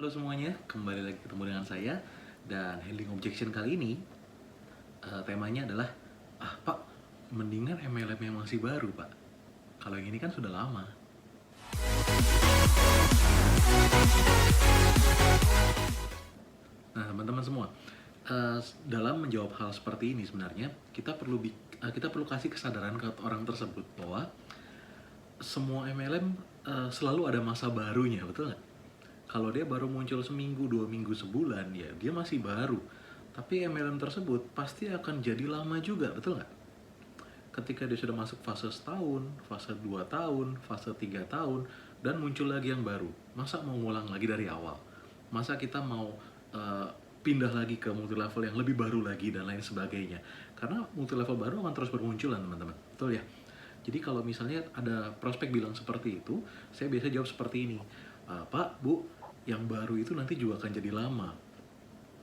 Halo semuanya, kembali lagi ketemu dengan saya. Dan handling objection kali ini temanya adalah Pak, mendingan MLM yang masih baru Pak. Kalau yang ini kan sudah lama. Nah teman-teman semua, dalam menjawab hal seperti ini sebenarnya kita perlu kasih kesadaran ke orang tersebut bahwa semua MLM selalu ada masa barunya, betul nggak? Kalau dia baru muncul seminggu, 2 minggu, sebulan, ya dia masih baru. Tapi MLM tersebut pasti akan jadi lama juga, betul nggak? Ketika dia sudah masuk fase setahun, fase 2 tahun, fase 3 tahun, dan muncul lagi yang baru. Masa mau ngulang lagi dari awal? Masa kita mau pindah lagi ke multi level yang lebih baru lagi dan lain sebagainya? Karena multi level baru akan terus bermunculan, teman-teman. Betul ya? Jadi kalau misalnya ada prospek bilang seperti itu, saya biasa jawab seperti ini. Pak, Bu, yang baru itu nanti juga akan jadi lama.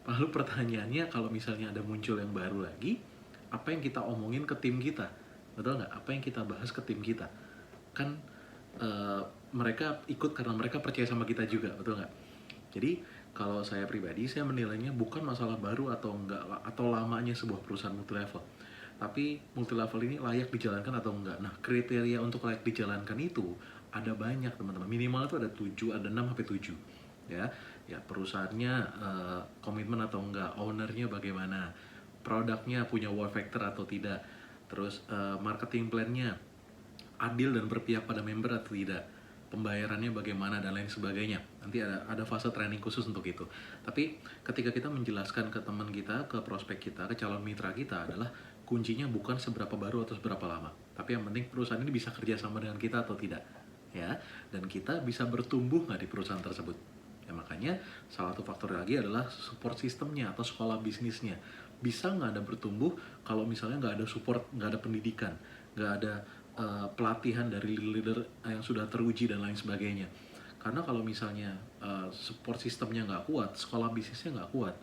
Lalu pertanyaannya, kalau misalnya ada muncul yang baru lagi, apa yang kita omongin ke tim kita? Betul nggak? Apa yang kita bahas ke tim kita? Kan mereka ikut karena mereka percaya sama kita juga, betul nggak? Jadi kalau saya pribadi, saya menilainya bukan masalah baru atau enggak, atau lamanya sebuah perusahaan multi level, tapi multi level ini layak dijalankan atau enggak. Nah, kriteria untuk layak dijalankan itu ada banyak, teman-teman. Minimal itu ada 7, ada 6 sampai 7. Ya perusahaannya komitmen atau enggak, ownernya bagaimana, produknya punya wow factor atau tidak, terus marketing plan-nya adil dan berpihak pada member atau tidak, pembayarannya bagaimana dan lain sebagainya. Nanti ada fase training khusus untuk itu. Tapi ketika kita menjelaskan ke teman kita, ke prospek kita, ke calon mitra kita, adalah kuncinya bukan seberapa baru atau seberapa lama, tapi yang penting perusahaan ini bisa kerjasama dengan kita atau tidak, ya, dan kita bisa bertumbuh nggak di perusahaan tersebut. Ya makanya salah satu faktor lagi adalah support sistemnya atau sekolah bisnisnya. Bisa nggak ada bertumbuh kalau misalnya nggak ada support, nggak ada pendidikan, nggak ada pelatihan dari leader yang sudah teruji dan lain sebagainya. Karena kalau misalnya support sistemnya nggak kuat, sekolah bisnisnya nggak kuat,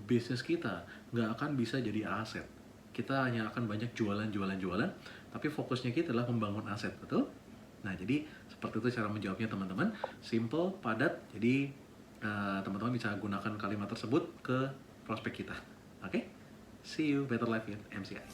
bisnis kita nggak akan bisa jadi aset. Kita hanya akan banyak jualan, tapi fokusnya kita adalah membangun aset, betul? Nah, jadi seperti itu cara menjawabnya, teman-teman. Simple, padat. Jadi teman-teman bisa gunakan kalimat tersebut ke prospek kita. Oke? See you, better life with MCI.